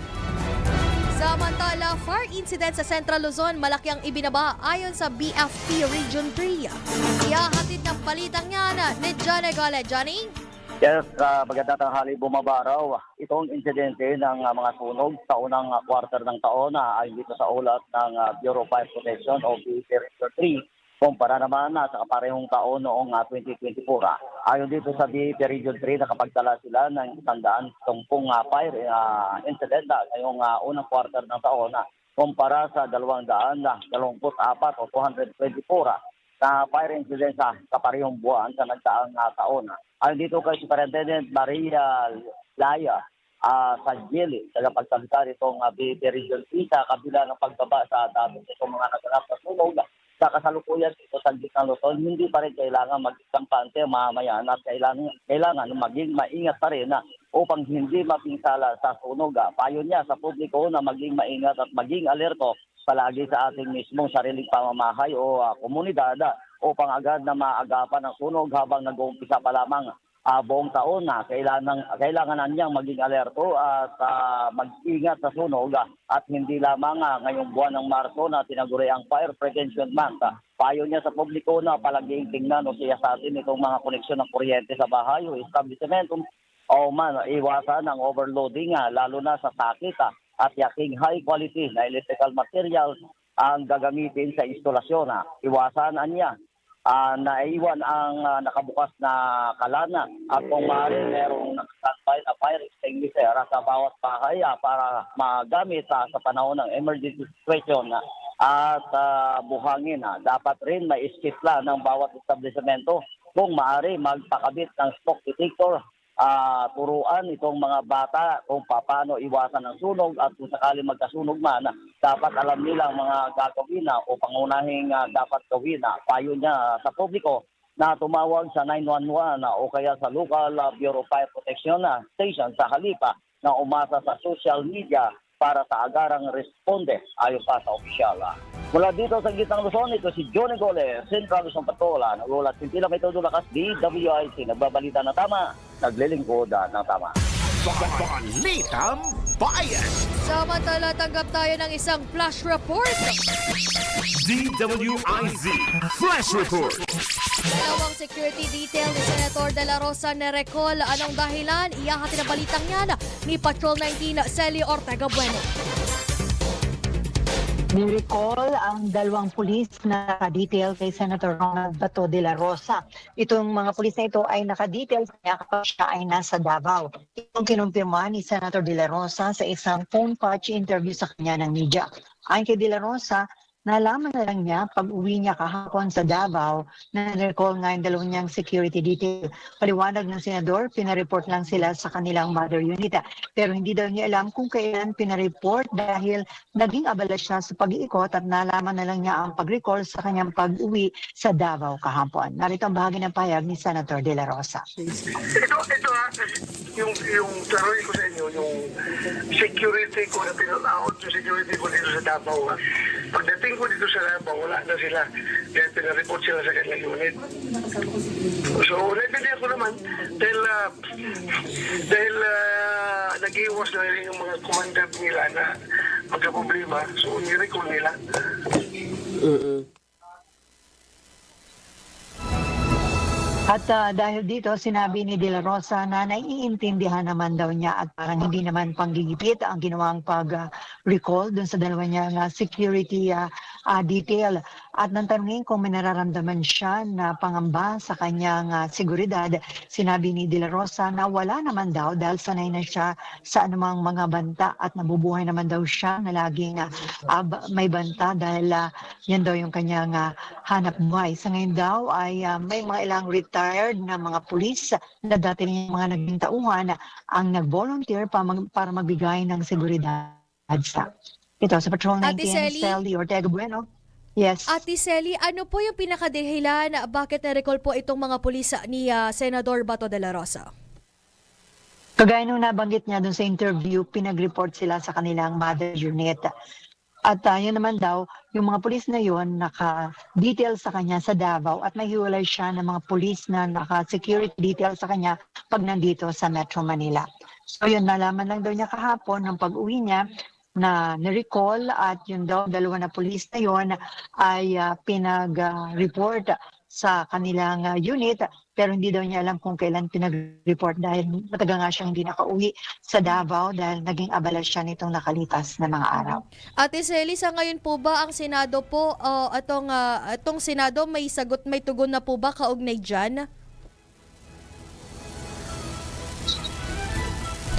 Samantala, fire incident sa Central Luzon, malaki ang ibinaba ayon sa BFP Region 3. Ihahatid ng balitang yan ni Johnny Gale. Johnny? Yes, magandang tanghali, bumaba raw itong insidente ng mga sunog sa unang quarter ng taon ayon dito sa ulat ng Bureau of Fire Protection o BFP Region 3 kumpara naman sa kaparehong taon noong 2024. Ayon dito sa BFP Region 3, nakapagtala sila ng 110 fire incident ngayong unang quarter ng taon kumpara sa 224 o 224 na fire incidents sa kaparehong buwan sa nagdaang taon. Ayon dito kay Superintendent Maria Laya sa Gili, tagapagsalita nitong BFP Region 3 sa kabila ng pagbaba sa dami nitong mga naganap na sunog sa kasalukuyan dito sa Gitnang Luzon, hindi pa rin kailangan mag-kampante mamamayan at kailangan maging maingat pa rin upang hindi mapinsala sa sunog. Payo niya sa publiko na maging maingat at maging alerto palagi sa ating mismong sariling pamamahay o komunidad upang agad na maagapan ang sunog habang nag-uumpisa pa lamang buong taon kailangan na niyang maging alerto at mag-ingat sa sunog at hindi lamang ngayong buwan ng Marso na tinaguri ang Fire Prevention Month. Payo niya sa publiko na palaging tingnan o siyasatin itong mga koneksyon ng kuryente sa bahay o establishment o iwasan ang overloading lalo na sa sakit at yaking high quality na electrical materials ang gagamitin sa instalasyon. Iwasan niya naiwan ang nakabukas na kalana at kung maaari merong nakastandby na fire extinguisher sa bawat bahay para magamit sa panahon ng emergency situation. at buhangin. Dapat rin may iskitla ng bawat establishmento kung maaari magpakabit ng smoke detector. Turuan itong mga bata kung paano iwasan ng sunog at kung sakali magkasunog man, dapat alam nila ang mga gagawin o pangunahing dapat gawin. Payo niya sa publiko na tumawag sa 911 o kaya sa local Bureau of Fire Protection station sa halipa na umasa sa social media para sa agarang responde ayon pa sa opisyal. Mula dito sa Gitnang Luzon, ito si Johnny Gole, Central Luzon Patola, nagulat Sintila may todo lakas DWIC, nagbabalita na tama, naglilingkod ng tama. Balitang Bayan. Samantala, tanggap tayo ng isang flash report. DWIZ Flash Report. Dalawang security detail ni Senator De La Rosa na-recall. Anong dahilan? Iyahati na balitang yan ni Patrol 19 Celi Ortega Bueno. Ni-recall ang dalawang pulis na nakadetail kay Senator Ronald Bato de la Rosa. Itong mga pulis na ito ay nakadetail kaya kapag siya ay nasa Davao. Itong kinumpirma ni Senator de la Rosa sa isang phone patch interview sa kanya ng media. Ayon kay de la Rosa, nalaman na lang niya pag uwi niya kahapon sa Davao na recall nga yung dalawang niyang security detail. Paliwanag ng senador, pinareport lang sila sa kanilang mother unit. Pero hindi daw niya alam kung kailan pinareport dahil naging abala siya sa pag-iikot at nalaman na lang niya ang pag-recall sa kanyang pag-uwi sa Davao kahapon. Narito ang bahagi ng payag ni Senator De La Rosa. Yung taroy ko sa inyo, yung security ko na pinalaot, yung security ko dito sa Davao. Pagdating ko dito sa Davao, wala na sila. Kaya pinareport sila sa kanilang unit. So, naibigan ko naman dahil nag-iwas na rin yung mga commander nila na magka-problema. So, nirecall nila. At dahil dito, sinabi ni De La Rosa na naiintindihan naman daw niya at parang hindi naman panggigipit ang ginawang pag-recall dun sa dalawa niyang security detail. At nang tanungin kung may nararamdaman siya na pangamba sa kanyang seguridad, sinabi ni De La Rosa na wala naman daw dahil sanay na siya sa anumang mga banta at nabubuhay naman daw siya na laging may banta dahil yan daw yung kanyang hanap buhay. Sa ngayon daw ay may mga ilang retired na mga pulis na dati niyang mga naging tauhan ang nag-volunteer para magbigay ng seguridad sa ito sa Patrol 19, Celi Ortega Bueno. Yes. Ate Celi, ano po yung pinakadahilan bakit na-recall po itong mga pulis ni Senador Bato de la Rosa? Kagaya nung nabanggit niya dun sa interview, pinag-report sila sa kanilang mother unit. At yun naman daw, yung mga pulis na yun, naka-detail sa kanya sa Davao at may hiwalay siya ng mga pulis na naka-security detail sa kanya pag nandito sa Metro Manila. So yun, nalaman lang daw niya kahapon ng pag-uwi niya na ni-recall at yun daw, dalawa na pulis na yun ay pinag-report sa kanilang unit pero hindi daw niya alam kung kailan pinag-report dahil matagal nga siyang hindi nakauwi sa Davao dahil naging abala siya nitong nakalipas na mga araw. Ate Celi, sa ngayon po ba ang Senado po, itong Senado may sagot, may tugon na po ba kaugnay dyan?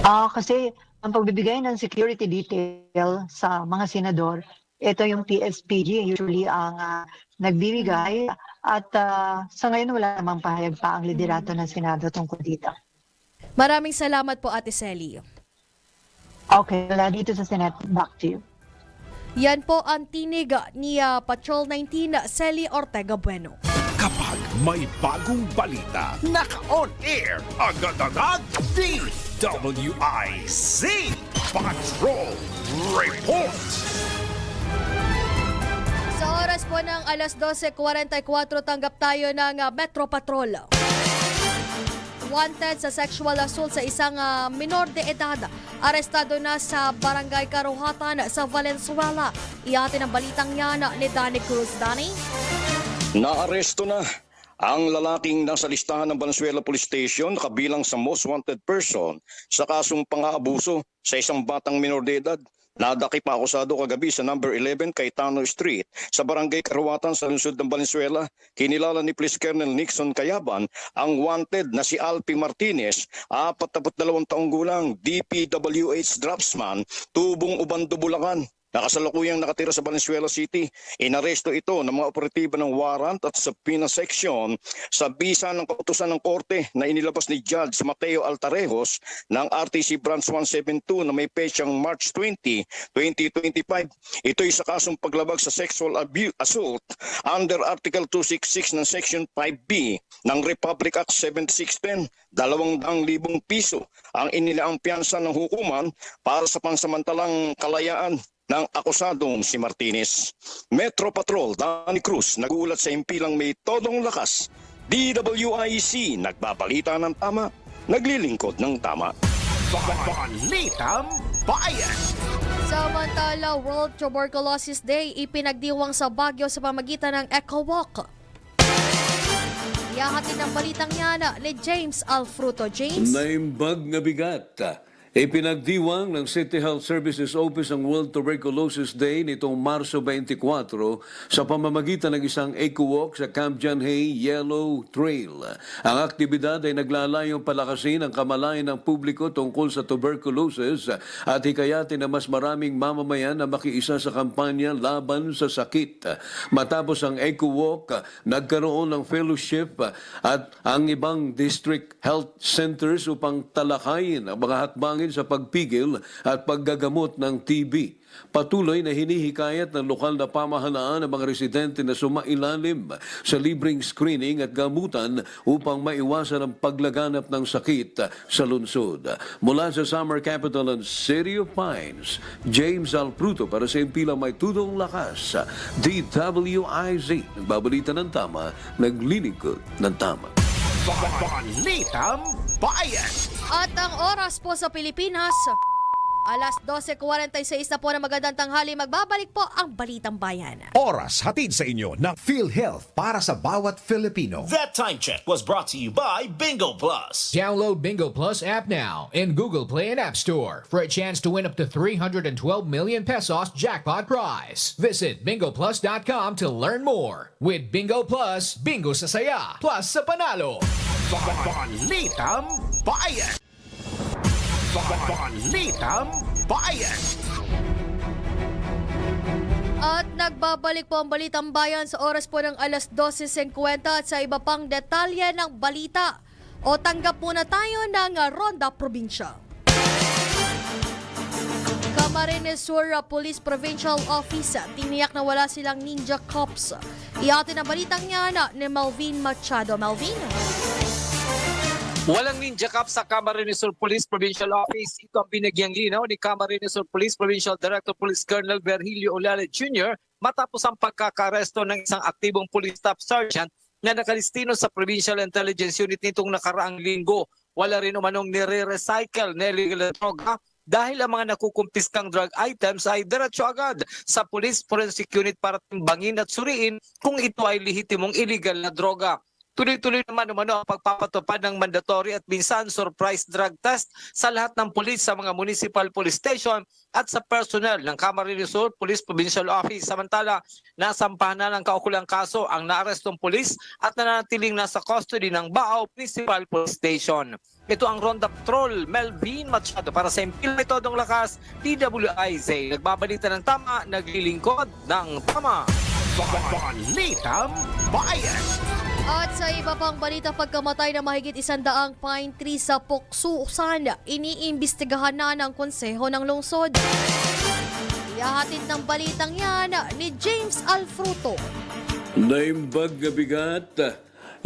Kasi ang pagbibigay ng security detail sa mga senador, ito yung TSPG usually ang nagbibigay at sa ngayon wala namang pahayag pa ang liderato ng Senado tungkol dito. Maraming salamat po, Ate Celi. Okay, wala dito sa Senate. Back to you. Yan po ang tinig ni Patrol 19 Celi Ortega Bueno. Kapag may bagong balita, naka-on-air, agad-agad, DWIZ Patrol Report. Sa oras po ng alas 12:44, tanggap tayo ng Metro Patrol. Wanted sa sexual assault sa isang minor de edad. Arestado na sa Barangay Karuhatan sa Valenzuela. Iyatin ang balitang yan ni Danny Cruz. Danny? Naaresto na ang lalaking nasa listahan ng Valenzuela Police Station kabilang sa most wanted person sa kasong pang-aabuso sa isang batang minor de edad. Nadakip pa akusado kagabi sa number 11 Cayetano Street sa Barangay Karuhatan sa lungsod ng Valenzuela. Kinilala ni Police Colonel Nixon Cayaban ang wanted na si Alpi Martinez, 42 taong gulang, DPWH draftsman, Tubong Ubando, Bulacan. na kasalukuyang nakatira sa Valenzuela City. Inaresto ito ng mga operatiba ng warrant at subpoena section sa bisa ng kautusan ng korte na inilabas ni Judge Mateo Altarejos ng RTC Branch 172 na may petsang March 20, 2025. Ito'y sa kasong paglabag sa sexual assault under Article 266 ng Section 5B ng Republic Act 7610. 200,000 piso ang inilaang piyansa ng hukuman para sa pansamantalang kalayaan ng akusadong si Martinez. Metro Patrol Danny Cruz nagulat sa impilang may todong lakas. DWIC nagbabalita ng tama, naglilingkod ng tama. Balitang Bayan. Samantala, World Tuberculosis Day ipinagdiwang sa Baguio sa pamagitan ng Eco Walk. Iyahatid ng balitang yan ni James Alfruto. James? Naimbag nga bigat. Ipinagdiwang ng City Health Services Office ang World Tuberculosis Day nitong Marso 24 sa pamamagitan ng isang eco-walk sa Camp John Hay Yellow Trail. Ang aktibidad ay naglalayong palakasin ang kamalayan ng publiko tungkol sa tuberculosis at hikayatin na mas maraming mamamayan na makiisa sa kampanya laban sa sakit. Matapos ang eco-walk, nagkaroon ng fellowship at ang ibang district health centers upang talakayin ang mga hatbangin sa pagpigil at paggagamot ng TB. Patuloy na hinihikayat ng lokal na pamahalaan ang mga residente na sumailalim sa libreng screening at gamutan upang maiwasan ang paglaganap ng sakit sa lungsod. Mula sa Summer Capital and City of Pines, James Alfruto para sa impilang may tudong lakas, DWIZ. Nagbabalita ng tama, naglilingkod ng tama. Balitang Bayan. At ang oras po sa Pilipinas, alas 12:46 na po na magandang tanghali. Magbabalik po ang Balitang Bayan. Oras hatid sa inyo ng PhilHealth para sa bawat Filipino. That time check was brought to you by Bingo Plus. Download Bingo Plus app now in Google Play and App Store for a chance to win up to 312 million pesos jackpot prize. Visit bingoplus.com to learn more. With Bingo Plus, bingo sa saya, plus sa panalo. Balitang Bayan. Balitang Bayan. At nagbabalik po ang Balitang Bayan sa oras po ng alas 12:50 at sa iba pang detalye ng balita. O tanggap muna tayo ng Ronda Probinsya. Camarines Sur Police Provincial Office tiniyak na wala silang ninja cops. Iyatin ang balitang yan ni Melvin Machado. Melvin? Walang ninja cops sa Camarines Sur Police Provincial Office. Ito ang binagyang linaw ni Camarines Sur Police Provincial Director Police Colonel Virgilio Olale Jr. matapos ang pagkakaresto ng isang aktibong police staff sergeant na nakalistino sa Provincial Intelligence Unit nitong nakaraang linggo. Wala rin umanong nire-recycle na illegal droga dahil ang mga nakukumpiskang drug items ay diretso agad sa Police Forensic Unit para timbangin at suriin kung ito ay lehitimong illegal na droga. Tuloy-tuloy naman umano ang pagpapatupad ng mandatory at minsan surprise drug test sa lahat ng pulis sa mga municipal police station at sa personnel ng Camarines Sur Police Provincial Office. Samantala, nasampahan na ng kaukulang kaso ang naarestong pulis at nananatiling nasa custody ng Baaw Municipal Police Station. Ito ang Ronda Patrol, Melvin Machado para sa Impil May Todong Lakas, DWIZ. Nagbabalita ng tama, naglilingkod ng tama. Balitang Bayan. At sa iba pang balita, pagkamatay na mahigit 100 pine tree sa Puksusan, iniimbestigahan na ng konseho ng lungsod. Iyahatid ng balitang yan ni James Alfruto. Naimbag nga bigat.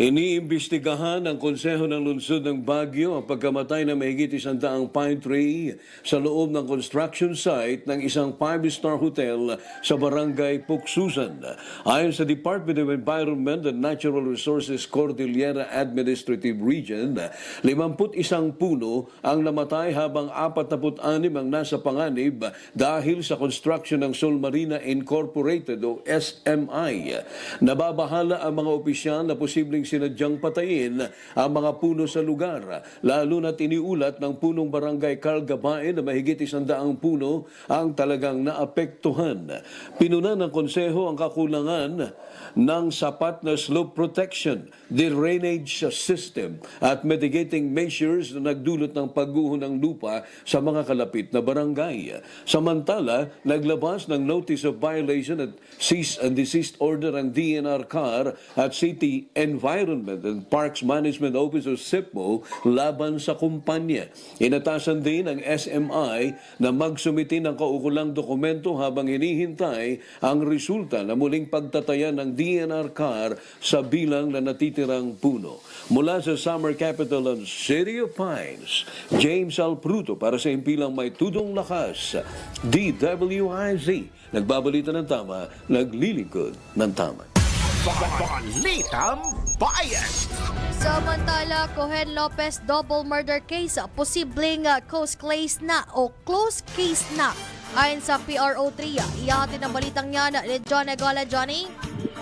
Iniimbestigahan ng Konseho ng Lungsod ng Baguio ang pagkamatay na mahigit 100 pine tree sa loob ng construction site ng isang 5-star hotel sa Barangay Puksusan. Ayon sa Department of Environment and Natural Resources Cordillera Administrative Region, 51 puno ang namatay habang 46 ang nasa panganib dahil sa construction ng Sol Marina Incorporated o SMI. Nababahala ang mga opisyal na posibleng sinasabing sinadyang patayin ang mga puno sa lugar. Lalo na't iniulat ng punong barangay Carl Gabae na mahigit 100 puno ang talagang naapektuhan. Pinuna ng konseho ang kakulangan ng sapat na slope protection, drainage system at mitigating measures na nagdulot ng pagguho ng lupa sa mga kalapit na barangay. Samantala, naglabas ng notice of violation at cease and desist order ang DNR CAR at City Environment and Parks Management Office o CIPMO laban sa kumpanya. Inatasan din ng SMI na magsumiti ng kaukulang dokumento habang hinihintay ang resulta na muling pagtatayan ng DNR CAR sa bilang na natitirang puno. Mula sa summer capital ng City of Pines, James Alpruto para sa impilang may tudong lakas, DWIZ. Nagbabalita ng tama, naglilingkod ng tama. Balitang Bayan. Samantala, Cohen Lopez double murder case, posibleng close case na. Ayon sa PRO3, ihahatid ng balitang yan ni John Egola. Johnny?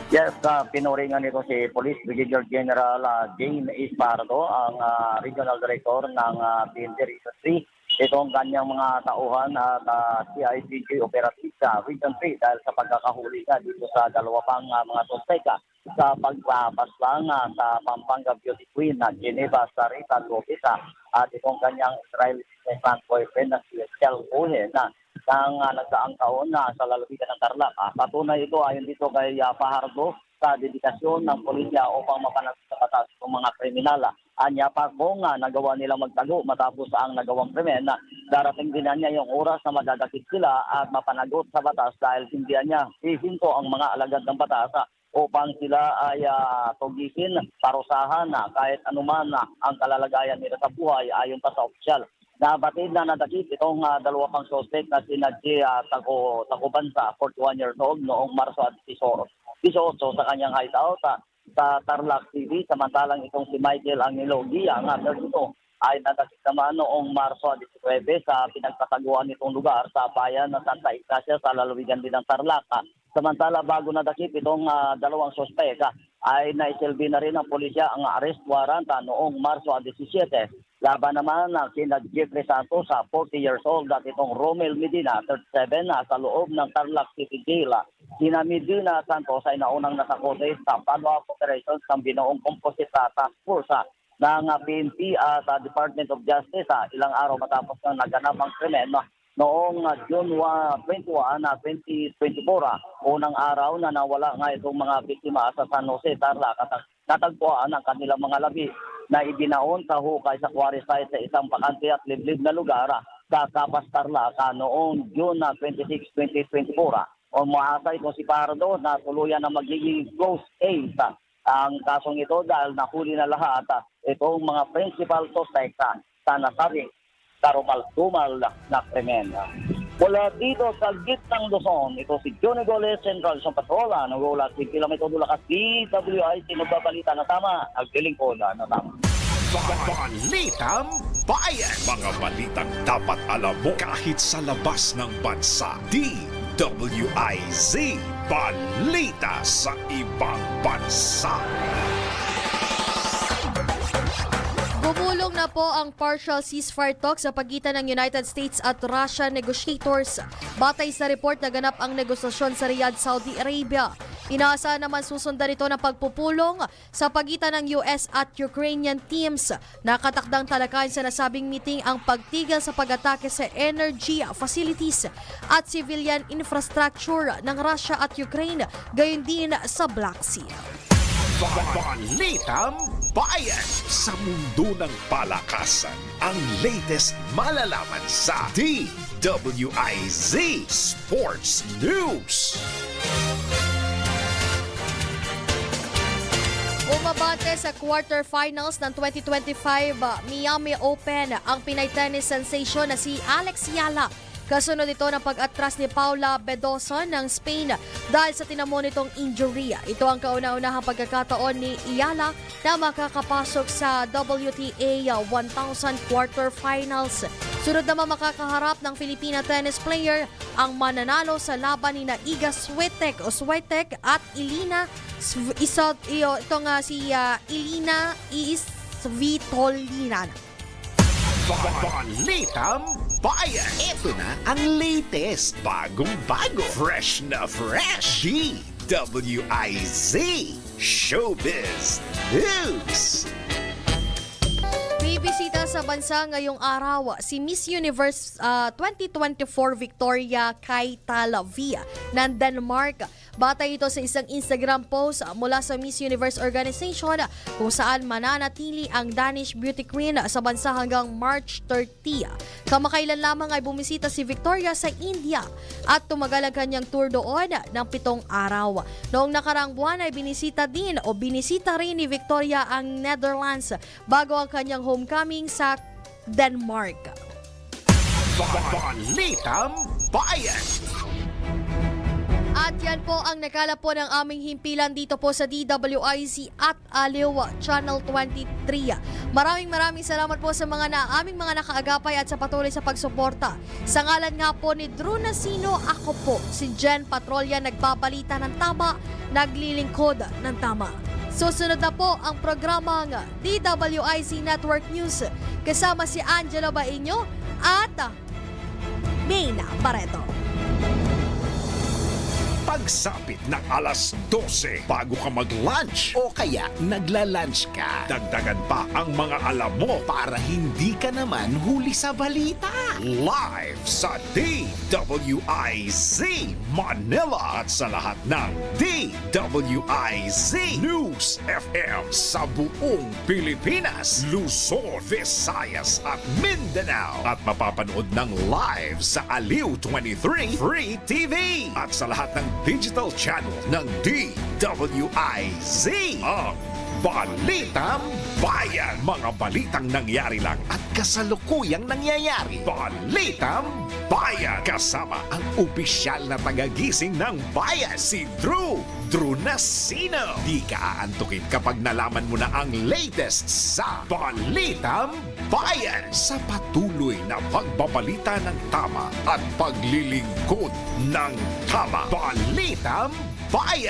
Yes, pinuringan nito si Police Brigadier General Jane Espardo, ang Regional Director ng PNP Region 3. Ito ang kanyang mga tauhan at CIDG Operative sa Region 3 dahil sa pagkakahuli niya dito sa dalawa pang mga suspeka sa pagpapaslang sa Pampanga Beauty Queen na Geneva Sarita Lopez at itong kanyang Israeli businessman boyfriend na si Michelle Cohen ng nagdaang taon sa lalawigan ng Tarlac. Patunay ito ayon dito kay Fajardo sa dedikasyon ng pulisya upang mapanatili sa batas ng mga kriminal. Anya pa kung nagawa nilang magtago matapos ang nagawang krimen, darating din niya yung oras na madadakip sila at mapanagot sa batas dahil hindi niya hihinto ang mga alagad ng batas upang sila ay tugisin, parusahan kahit anuman ang kalalagayan nila sa buhay ayon pa sa opisyal. Nabatid na nadakip itong dalawa pang suspect na si Nadji Tacobanza, 41 years old, noong Marso 18 sa kanyang hideout sa Tarlac City. Samantalang itong si Michael Angelo Gia, nga dito, ay nadakip naman noong Marso 19 sa pinagtataguan nitong lugar sa bayan ng Santa Ignacia sa lalawigan din ng Tarlac. Samantala, bago nadakip itong dalawang suspect, ay naisilbi na rin ng pulisya ang arrest warrant noong Marso 17. Laban naman sina Jeffrey Santos, 40 years old, at itong Romel Medina, 37, sa loob ng Tarlac City Jail. Sina Medina Santos ay naunang nasakote sa follow-up operations ng binuong composite task force ng PNP at Department of Justice ilang araw matapos na naganap ang krimen noong June 21, 2024. Unang araw na nawala nga itong mga biktima sa San Jose, Tarlac at natagpuan ang kanilang mga labi na ibinaon sa hukay sa quarry site sa isang bakante at liblib na lugar sa Capas, Tarlac noong June 26, 2024. O maasay kung si Pardo na tuluyan na magiging close case ang kasong ito dahil nahuli na lahat itong mga principal suspects sa nasabing karumal-tumal na krimen. Mula dito sa gitnang Luzon, ito si Johnny Goles, Central Luzon Patrola, nag-ulat si Kilometro Dulakas, DWIC, nagbabalita na tama, naglilingkod na tama. Balitang Bayan. Mga balitang dapat alam mo kahit sa labas ng bansa. DWIZ, balita sa ibang bansa. Bumulong na po ang partial ceasefire talks sa pagitan ng United States at Russia negotiators. Batay sa report, naganap ang negosasyon sa Riyadh, Saudi Arabia. Inaasahan naman susundan ito ng pagpupulong sa pagitan ng US at Ukrainian teams. Nakatakdang talakayin sa nasabing meeting ang pagtigil sa pag-atake sa energy facilities at civilian infrastructure ng Russia at Ukraine, gayon din sa Black Sea. Balitang Bayan. Sa mundo ng palakasan, ang latest malalaman sa DWIZ Sports News. Umabante sa quarterfinals ng 2025 Miami Open ang Pinay tennis sensation na si Alex Yala. Kasunod ito ng pag-atras ni Paula Bedosa ng Spain dahil sa tinamo nitong injury. Ito ang kauna-unahang pagkakataon ni Ayala na makakapasok sa WTA 1000 quarterfinals. Sunod naman makakaharap ng Filipina tennis player ang mananalo sa laban ni Iga Swiatek at Elina Elina Svitolina. Balitang Bayan. Ito na ang latest, bagong-bago, fresh na fresh. DWIZ Showbiz News. Bibisita sa bansa ngayong araw si Miss Universe 2024 Victoria Kaitalvia ng Denmark. Batay ito sa isang Instagram post mula sa Miss Universe Organization kung saan mananatili ang Danish beauty queen sa bansa hanggang March 30. Kamakailan lamang ay bumisita si Victoria sa India at tumagal ang kanyang tour doon ng 7 araw. Noong nakarang buwan ay binisita rin ni Victoria ang Netherlands bago ang kanyang homecoming sa Denmark. Balitang Bayan. At yan po ang nakalap po ng aming himpilan dito po sa DWIZ at Aliw Channel 23. Maraming salamat po sa aming mga nakaagapay at sa patuloy sa pagsuporta. Sa ngalan nga po ni Drew Nasino, ako po si Jen Patrolya, nagbabalita ng tama, naglilingkod ng tama. Susunod na po ang programang DWIZ Network News kasama si Angela Bainyo at Mayna Barreto. Pagsapit ng alas 12 bago ka mag-lunch o kaya nagla-lunch ka, dagdagan pa ang mga alam mo para hindi ka naman huli sa balita. Live sa DWIZ Manila at sa lahat ng DWIZ News FM sa buong Pilipinas, Luzon, Visayas at Mindanao. At mapapanood ng live sa Aliw 23 Free TV at sa lahat ng digital channel ng DWIZ. Ang Balitang Bayan. Mga balitang nangyari lang at kasalukuyang nangyayari. Balitang Bayan. Kasama ang opisyal na tagagising ng bayan, si Drew Nasino. Di ka aantukin kapag nalaman mo na ang latest sa Balitang Bayan. Sa patuloy na pagbabalita ng tama at paglilingkod ng tama. Balitang Bayan.